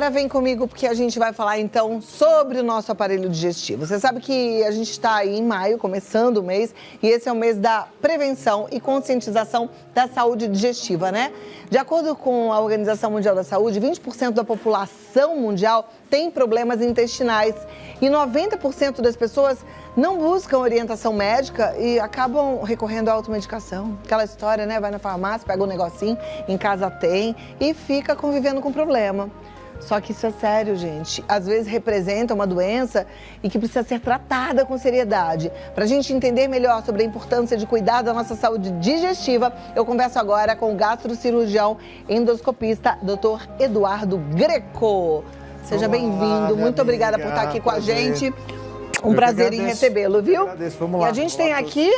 Agora vem comigo porque a gente vai falar então sobre o nosso aparelho digestivo. Você sabe que a gente está aí em maio, começando o mês, e esse é o mês da prevenção e conscientização da saúde digestiva, né? De acordo com a Organização Mundial da Saúde, 20% da população mundial tem problemas intestinais e 90% das pessoas não buscam orientação médica e acabam recorrendo à automedicação. Aquela história, né? Vai na farmácia, pega um negocinho, em casa tem e fica convivendo com o problema. Só que isso é sério, gente. Às vezes representa uma doença e que precisa ser tratada com seriedade. Para a gente entender melhor sobre a importância de cuidar da nossa saúde digestiva, eu converso agora com o gastrocirurgião endoscopista, Dr. Eduardo Greco. Seja bem-vindo. Muito obrigada por estar aqui com a gente. Um prazer em recebê-lo, viu? Agradeço. Vamos lá. E a gente tem aqui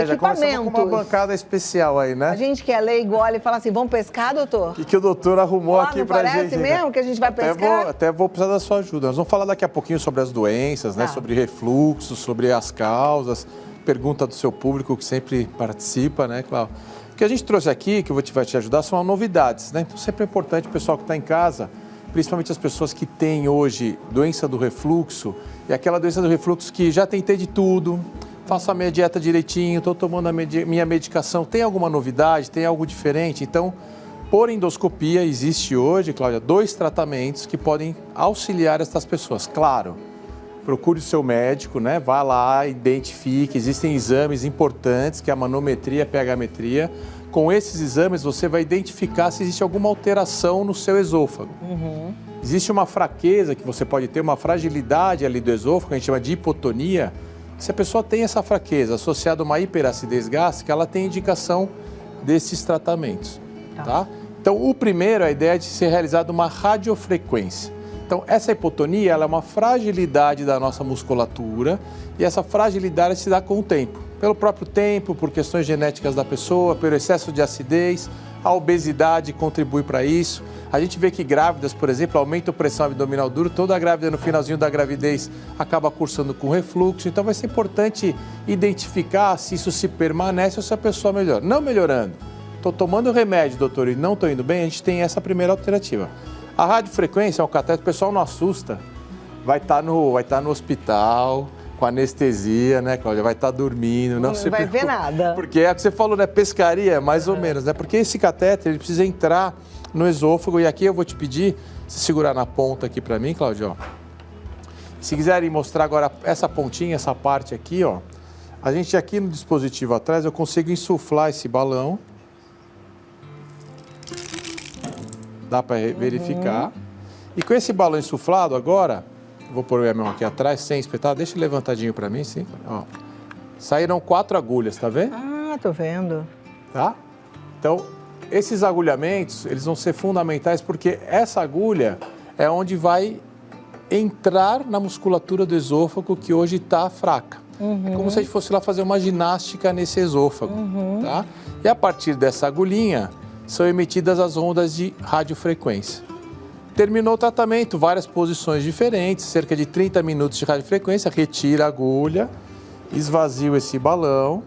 equipamentos. Já com uma bancada especial aí, né? A gente quer ler igual e fala assim, vamos pescar, doutor? O que o doutor arrumou aqui pra gente? Parece mesmo que a gente vai pescar? Até vou precisar da sua ajuda. Nós vamos falar daqui a pouquinho sobre as doenças, né? Sobre refluxo, sobre as causas. Pergunta do seu público que sempre participa, né, Cláudio? O que a gente trouxe aqui, que vai te ajudar, são novidades, né? Então sempre é importante o pessoal que está em casa, principalmente as pessoas que têm hoje doença do refluxo, e aquela doença do refluxo que já tentei de tudo, faço a minha dieta direitinho, estou tomando a minha medicação, tem alguma novidade, tem algo diferente? Então, por endoscopia, existe hoje, Cláudia, 2 tratamentos que podem auxiliar essas pessoas. Claro, procure o seu médico, né? Vá lá, identifique, existem exames importantes, que é a manometria, a pH-metria. Com esses exames, você vai identificar se existe alguma alteração no seu esôfago. Existe uma fraqueza que você pode ter, uma fragilidade ali do esôfago, que a gente chama de hipotonia. Se a pessoa tem essa fraqueza associada a uma hiperacidez gástrica, ela tem indicação desses tratamentos, tá? Então, o primeiro, a ideia é de ser realizada uma radiofrequência. Então, essa hipotonia, ela é uma fragilidade da nossa musculatura e essa fragilidade se dá com o tempo. Pelo próprio tempo, por questões genéticas da pessoa, pelo excesso de acidez, a obesidade contribui para isso. A gente vê que grávidas, por exemplo, aumentam a pressão abdominal dura, toda grávida no finalzinho da gravidez acaba cursando com refluxo. Então vai ser importante identificar se isso se permanece ou se a pessoa melhora. Não melhorando, estou tomando remédio, doutor, e não estou indo bem, a gente tem essa primeira alternativa. A radiofrequência é um cateter, o pessoal não assusta, vai estar no hospital, com anestesia, né, Cláudia? Vai estar dormindo, não se vai ver nada. Porque é o que você falou, né? Pescaria, mais ou menos, né? Porque esse catéter, ele precisa entrar no esôfago. E aqui eu vou te pedir, se segurar na ponta aqui para mim, Cláudia, ó. Se quiserem mostrar agora essa pontinha, essa parte aqui, ó. A gente aqui no dispositivo atrás, eu consigo insuflar esse balão. Dá para verificar. E com esse balão insuflado agora... Vou pôr a mão aqui atrás, sem espetar. Deixa levantadinho para mim, sim. Ó. Saíram 4 agulhas, tá vendo? Ah, tô vendo. Tá? Então, esses agulhamentos, eles vão ser fundamentais porque essa agulha é onde vai entrar na musculatura do esôfago que hoje está fraca. É como se a gente fosse lá fazer uma ginástica nesse esôfago, tá? E a partir dessa agulhinha, são emitidas as ondas de radiofrequência. Terminou o tratamento, várias posições diferentes, cerca de 30 minutos de radiofrequência, retira a agulha, esvazia esse balão.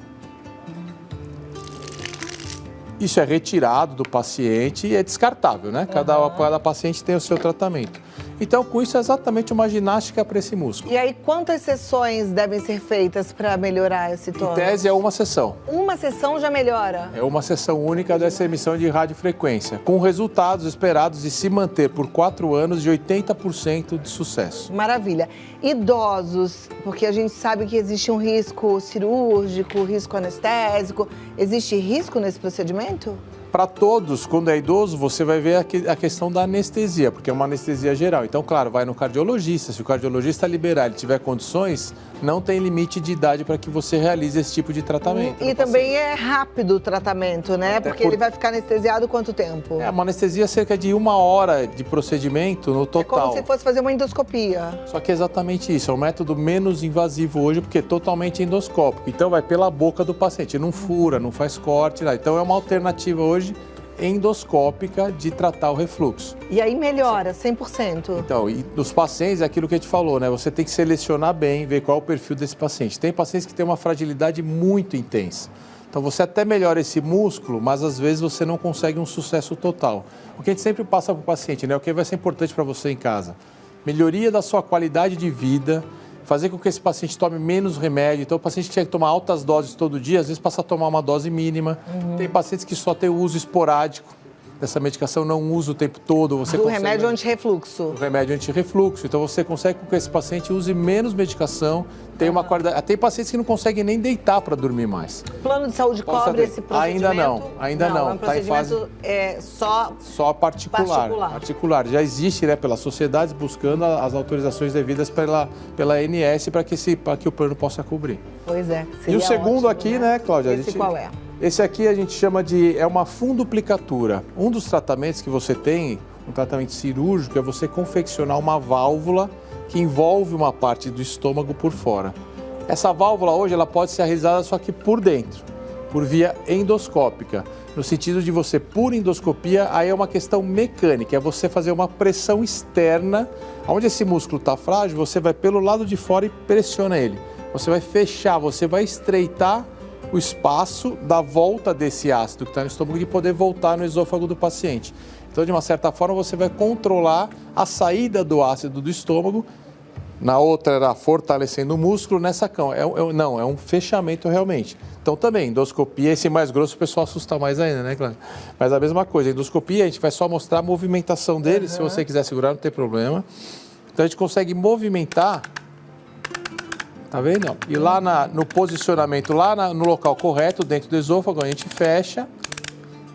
Isso é retirado do paciente e é descartável, né? Cada paciente tem o seu tratamento. Então, com isso, é exatamente uma ginástica para esse músculo. E aí, quantas sessões devem ser feitas para melhorar esse tônus? Em tese, é uma sessão. Uma sessão já melhora? É uma sessão única dessa emissão de radiofrequência, com resultados esperados de se manter por 4 anos de 80% de sucesso. Maravilha. Idosos, porque a gente sabe que existe um risco cirúrgico, risco anestésico. Existe risco nesse procedimento? Para todos, quando é idoso, você vai ver a questão da anestesia, porque é uma anestesia geral. Então, claro, vai no cardiologista. Se o cardiologista liberar, ele tiver condições, não tem limite de idade para que você realize esse tipo de tratamento. E também é rápido o tratamento, né? Porque ele vai ficar anestesiado quanto tempo? É uma anestesia cerca de 1 hora de procedimento no total. É como se fosse fazer uma endoscopia. Só que é exatamente isso. É um método menos invasivo hoje, porque é totalmente endoscópico. Então, vai pela boca do paciente. Não fura, não faz corte. Então, é uma alternativa hoje endoscópica de tratar o refluxo. E aí melhora 100%. Então, e dos pacientes, é aquilo que a gente falou, né? Você tem que selecionar bem, ver qual é o perfil desse paciente. Tem pacientes que têm uma fragilidade muito intensa. Então, Então você até melhora esse músculo, mas às vezes você não consegue um sucesso total. O que a gente sempre passa para o paciente, né? O que vai ser importante para você em casa? Melhoria da sua qualidade de vida, fazer com que esse paciente tome menos remédio. Então o paciente que tinha que tomar altas doses todo dia, às vezes passa a tomar uma dose mínima. Tem pacientes que só têm uso esporádico dessa medicação, não usa o tempo todo. Você do remédio antirrefluxo. O remédio antirrefluxo. Então você consegue com que esse paciente use menos medicação, tem uma qualidade. Tem pacientes que não conseguem nem deitar para dormir mais. Plano de saúde cobre esse procedimento? Ainda não. É um procedimento só particular. Já existe, né, pelas sociedades buscando as autorizações devidas pela ANS para que o plano possa cobrir. Pois é. E o segundo ótimo, aqui, né, Cláudia? Esse qual é? Esse aqui a gente chama é uma fundoplicatura. Um dos tratamentos que você tem, um tratamento cirúrgico, é você confeccionar uma válvula que envolve uma parte do estômago por fora. Essa válvula hoje ela pode ser realizada só que por dentro, por via endoscópica. No sentido de você, por endoscopia, aí é uma questão mecânica, é você fazer uma pressão externa, onde esse músculo está frágil, você vai pelo lado de fora e pressiona ele. Você vai fechar, você vai estreitar o espaço da volta desse ácido que está no estômago de poder voltar no esôfago do paciente. Então, de uma certa forma, você vai controlar a saída do ácido do estômago. Na outra era fortalecendo o músculo, nessa não, é um fechamento realmente. Então, também, endoscopia, esse mais grosso o pessoal assusta mais ainda, né, Cláudia? Mas a mesma coisa, endoscopia a gente vai só mostrar a movimentação dele, se você quiser segurar não tem problema. Então, a gente consegue movimentar. Tá vendo? E lá no posicionamento, no local correto, dentro do esôfago, a gente fecha.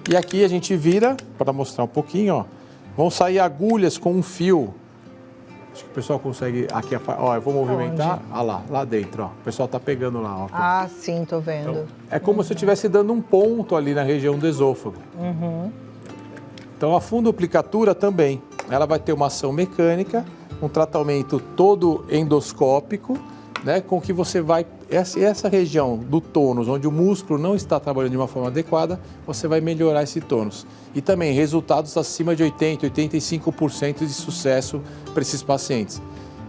E aqui a gente vira, para mostrar um pouquinho, ó. Vão sair agulhas com um fio. Acho que o pessoal consegue... Aqui, ó, eu vou movimentar. Ah lá dentro, ó. O pessoal tá pegando lá, ó. Ah, sim, tô vendo. Então, é como se eu estivesse dando um ponto ali na região do esôfago. Então, a fundoplicatura também. Ela vai ter uma ação mecânica, um tratamento todo endoscópico, né, com que você vai, essa região do tônus, onde o músculo não está trabalhando de uma forma adequada, você vai melhorar esse tônus. E também resultados acima de 80%, 85% de sucesso para esses pacientes.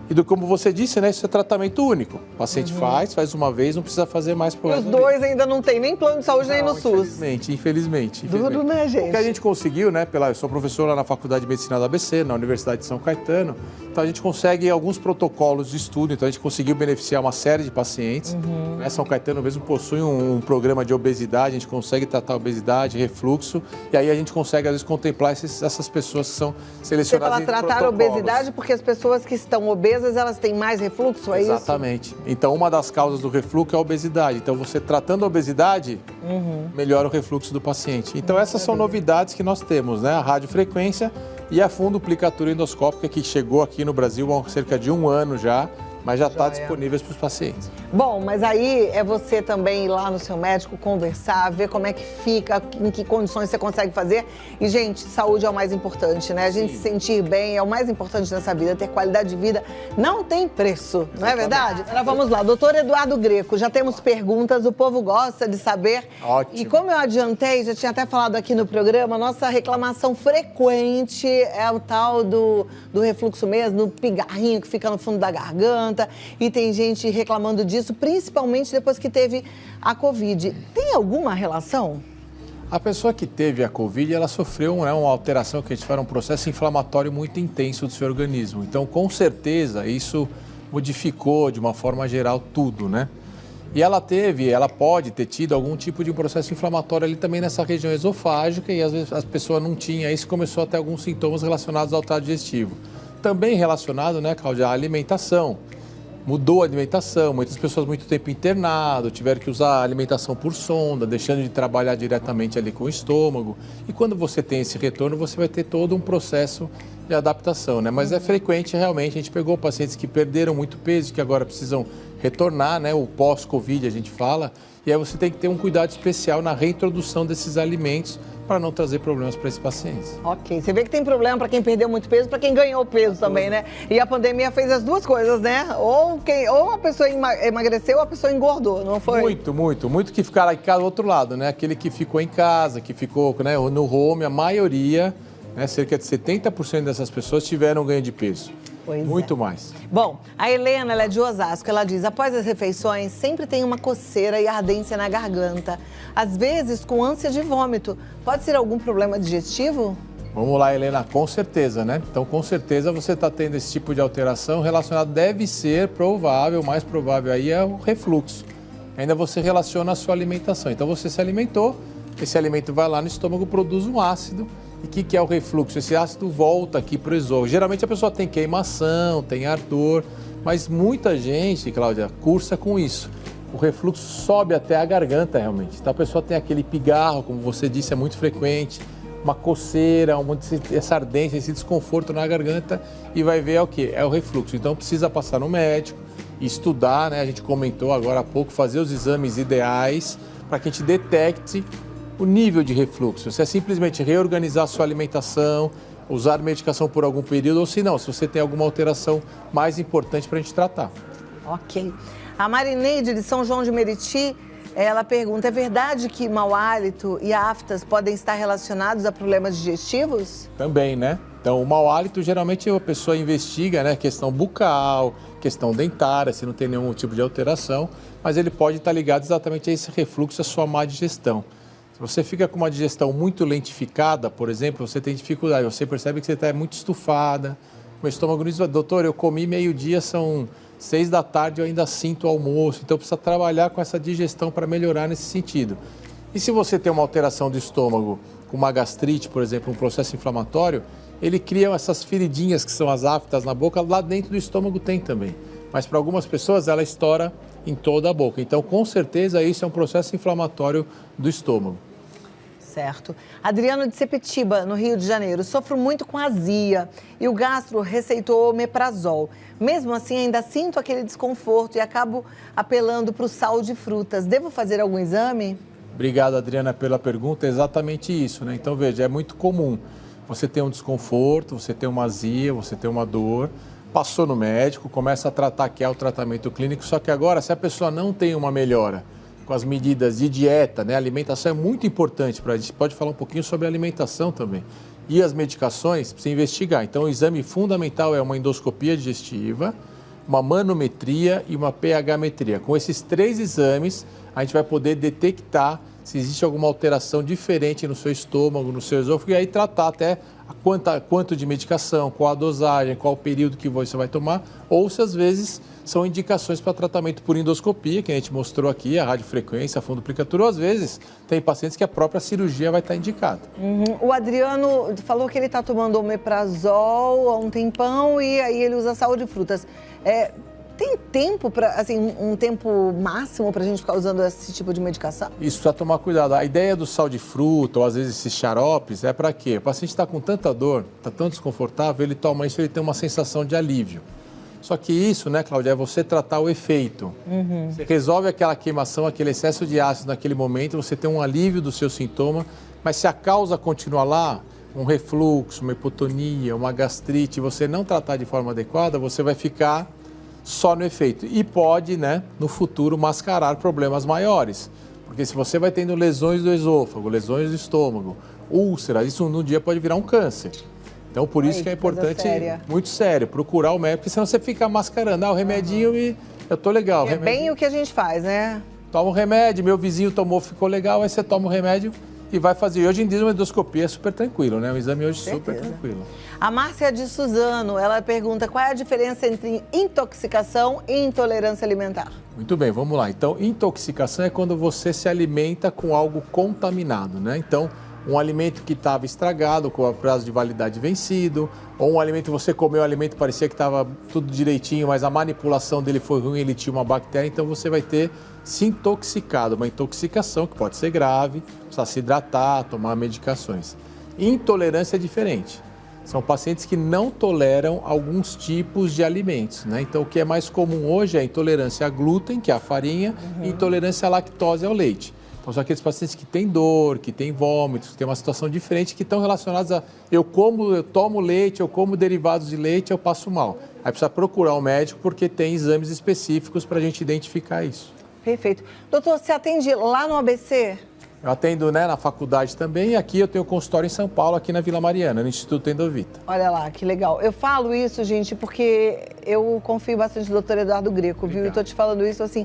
E como você disse, né, isso é tratamento único. O paciente faz uma vez, não precisa fazer mais por resto. E os dois ainda não tem nem plano de saúde, nem no SUS. Infelizmente. Duro, né, gente? O que a gente conseguiu, né, eu sou professor lá na Faculdade de Medicina da ABC, na Universidade de São Caetano, então a gente consegue alguns protocolos de estudo, então a gente conseguiu beneficiar uma série de pacientes. Né, São Caetano mesmo possui um programa de obesidade, a gente consegue tratar obesidade, refluxo, e aí a gente consegue, às vezes, contemplar essas pessoas que são selecionadas Você fala tratar a obesidade porque as pessoas que estão obesas, elas têm mais refluxo, é isso? Exatamente. Então, uma das causas do refluxo é a obesidade. Então, você tratando a obesidade, melhora o refluxo do paciente. Então, essas são novidades que nós temos, né? A radiofrequência e a fundoplicatura endoscópica, que chegou aqui no Brasil há cerca de 1 ano já, mas já está disponível para os pacientes. Bom, mas aí é você também ir lá no seu médico, conversar, ver como é que fica, em que condições você consegue fazer. E, gente, saúde é o mais importante, né? A gente se sentir bem é o mais importante nessa vida, ter qualidade de vida não tem preço, não é verdade? Agora vamos lá, doutor Eduardo Greco, já temos perguntas, o povo gosta de saber. Ótimo. E como eu adiantei, já tinha até falado aqui no programa, nossa reclamação frequente é o tal do refluxo mesmo, do pigarrinho que fica no fundo da garganta. E tem gente reclamando disso, principalmente depois que teve a Covid. Tem alguma relação? A pessoa que teve a Covid, ela sofreu uma alteração que a gente fala, um processo inflamatório muito intenso do seu organismo. Então, com certeza, isso modificou de uma forma geral tudo, né? E ela pode ter tido algum tipo de processo inflamatório ali também nessa região esofágica e às vezes a pessoa não tinha isso e começou a ter alguns sintomas relacionados ao trato digestivo. Também relacionado, né, Cláudia, à alimentação. Mudou a alimentação, muitas pessoas muito tempo internado, tiveram que usar a alimentação por sonda, deixando de trabalhar diretamente ali com o estômago. E quando você tem esse retorno, você vai ter todo um processo de adaptação, né? Mas é frequente realmente, a gente pegou pacientes que perderam muito peso, que agora precisam retornar, né? O pós-Covid a gente fala, e aí você tem que ter um cuidado especial na reintrodução desses alimentos para não trazer problemas para esses pacientes. Ok, você vê que tem problema para quem perdeu muito peso, para quem ganhou peso também, né? E a pandemia fez as duas coisas, né? Ou a pessoa emagreceu ou a pessoa engordou, não foi? Muito que ficaram em casa do outro lado, né? Aquele que ficou em casa, que ficou, né, no home, a maioria, né, cerca de 70% dessas pessoas tiveram ganho de peso. Pois muito mais. Bom, a Helena, ela é de Osasco, ela diz, após as refeições, sempre tem uma coceira e ardência na garganta. Às vezes, com ânsia de vômito. Pode ser algum problema digestivo? Vamos lá, Helena, com certeza, né? Então, com certeza você está tendo esse tipo de alteração relacionado, deve ser provável, o mais provável aí é o refluxo. Ainda você relaciona a sua alimentação. Então, você se alimentou, esse alimento vai lá no estômago, produz um ácido. E o que é o refluxo? Esse ácido volta aqui para o esôfago. Geralmente a pessoa tem queimação, tem ardor, mas muita gente, Cláudia, cursa com isso. O refluxo sobe até a garganta realmente. Então, a pessoa tem aquele pigarro, como você disse, é muito frequente. Uma coceira, essa ardência, esse desconforto na garganta e vai ver o que? É o refluxo. Então precisa passar no médico, estudar, né? A gente comentou agora há pouco, fazer os exames ideais para que a gente detecte o nível de refluxo. Se é simplesmente reorganizar a sua alimentação, usar medicação por algum período ou se não, se você tem alguma alteração mais importante para a gente tratar. Ok. A Marineide de São João de Meriti, ela pergunta, é verdade que mau hálito e aftas podem estar relacionados a problemas digestivos? Também, né? Então, o mau hálito, geralmente a pessoa investiga, né? Questão bucal, questão dentária, se não tem nenhum tipo de alteração, mas ele pode estar ligado exatamente a esse refluxo, a sua má digestão. Se você fica com uma digestão muito lentificada, por exemplo, você tem dificuldade, você percebe que você está muito estufada, meu estômago diz, doutor, eu comi meio-dia, são 6 da tarde, eu ainda sinto o almoço, então precisa trabalhar com essa digestão para melhorar nesse sentido. E se você tem uma alteração do estômago, com uma gastrite, por exemplo, um processo inflamatório, ele cria essas feridinhas que são as aftas na boca, lá dentro do estômago tem também. Mas para algumas pessoas ela estoura em toda a boca. Então, com certeza, isso é um processo inflamatório do estômago. Certo. Adriano de Sepetiba, no Rio de Janeiro. Sofro muito com azia e o gastro receitou omeprazol. Mesmo assim, ainda sinto aquele desconforto e acabo apelando para o sal de frutas. Devo fazer algum exame? Obrigado, Adriana, pela pergunta. É exatamente isso, né? Então, veja, é muito comum. Você tem um desconforto, você tem uma azia, você tem uma dor, passou no médico, começa a tratar, que é o tratamento clínico, só que agora, se a pessoa não tem uma melhora com as medidas de dieta, né? A alimentação é muito importante para a gente. Pode falar um pouquinho sobre a alimentação também. E as medicações, precisa investigar. Então, o exame fundamental é uma endoscopia digestiva, uma manometria e uma pH-metria. Com esses 3 exames, a gente vai poder detectar se existe alguma alteração diferente no seu estômago, no seu esôfago, e aí tratar até quanto de medicação, qual a dosagem, qual o período que você vai tomar, ou se às vezes são indicações para tratamento por endoscopia, que a gente mostrou aqui, a radiofrequência, a fundoplicatura, ou às vezes tem pacientes que a própria cirurgia vai estar indicada. O Adriano falou que ele está tomando omeprazol há um tempão e aí ele usa sal de frutas. Tem tempo para, assim, um tempo máximo para a gente ficar usando esse tipo de medicação? Isso, precisa tomar cuidado. A ideia do sal de fruta, ou às vezes esses xaropes, é para quê? O paciente está com tanta dor, está tão desconfortável, ele toma isso, ele tem uma sensação de alívio. Só que isso, né, Cláudia, é você tratar o efeito. Você resolve aquela queimação, aquele excesso de ácido naquele momento, você tem um alívio do seu sintoma, mas se a causa continua lá, um refluxo, uma hipotonia, uma gastrite, você não tratar de forma adequada, você vai ficar só no efeito. E pode, né, no futuro, mascarar problemas maiores. Porque se você vai tendo lesões do esôfago, lesões do estômago, úlceras, isso num dia pode virar um câncer. Então, por isso que é importante, muito sério, procurar o médico, porque senão você fica mascarando. O remedinho e eu tô legal. É bem o que a gente faz, né? Toma um remédio, meu vizinho tomou, ficou legal, aí você toma o remédio e vai fazer. E hoje em dia uma endoscopia é super tranquilo, né? O exame hoje é super tranquilo. A Márcia de Suzano, ela pergunta qual é a diferença entre intoxicação e intolerância alimentar? Muito bem, vamos lá. Então, intoxicação é quando você se alimenta com algo contaminado, né? Então, um alimento que estava estragado, com o prazo de validade vencido, ou um alimento que você comeu, o alimento parecia que estava tudo direitinho, mas a manipulação dele foi ruim, ele tinha uma bactéria, então você vai ter se intoxicado, uma intoxicação que pode ser grave, precisa se hidratar, tomar medicações. Intolerância é diferente. São pacientes que não toleram alguns tipos de alimentos, né? Então, o que é mais comum hoje é a intolerância a glúten, que é a farinha, e intolerância à lactose, ao leite. Então, são aqueles pacientes que têm dor, que têm vômitos, que têm uma situação diferente, que estão relacionados a eu tomo leite, eu como derivados de leite, eu passo mal. Aí precisa procurar um médico porque tem exames específicos para a gente identificar isso. Perfeito. Doutor, você atende lá no ABC? Eu atendo, né, na faculdade também e aqui eu tenho consultório em São Paulo, aqui na Vila Mariana, no Instituto Endovita. Olha lá, que legal. Eu falo isso, gente, porque eu confio bastante no doutor Eduardo Greco, viu? E tô te falando isso assim,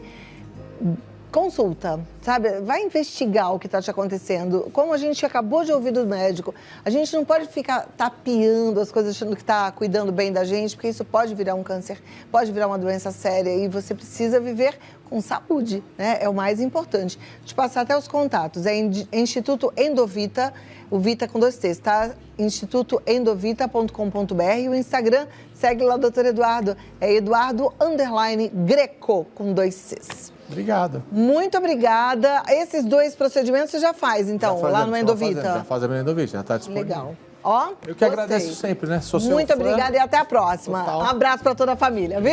consulta, sabe? Vai investigar o que está te acontecendo. Como a gente acabou de ouvir do médico, a gente não pode ficar tapeando as coisas achando que está cuidando bem da gente, porque isso pode virar um câncer, pode virar uma doença séria e você precisa viver com saúde, né? É o mais importante. Vou te passar até os contatos. É Instituto Endovita, o Vita com 2 T's, tá? institutoendovita.com.br e o Instagram, segue lá, doutor Eduardo. É Eduardo_Greco, com 2 C's. Obrigado. Muito obrigada. Esses 2 procedimentos você já faz, então, lá no Endovita? Já faz a Endovita, já está disponível. Legal. Ó, eu que agradeço sempre, né? Sou seu Muito fã. obrigada e até a próxima. Total. Um abraço para toda a família, viu?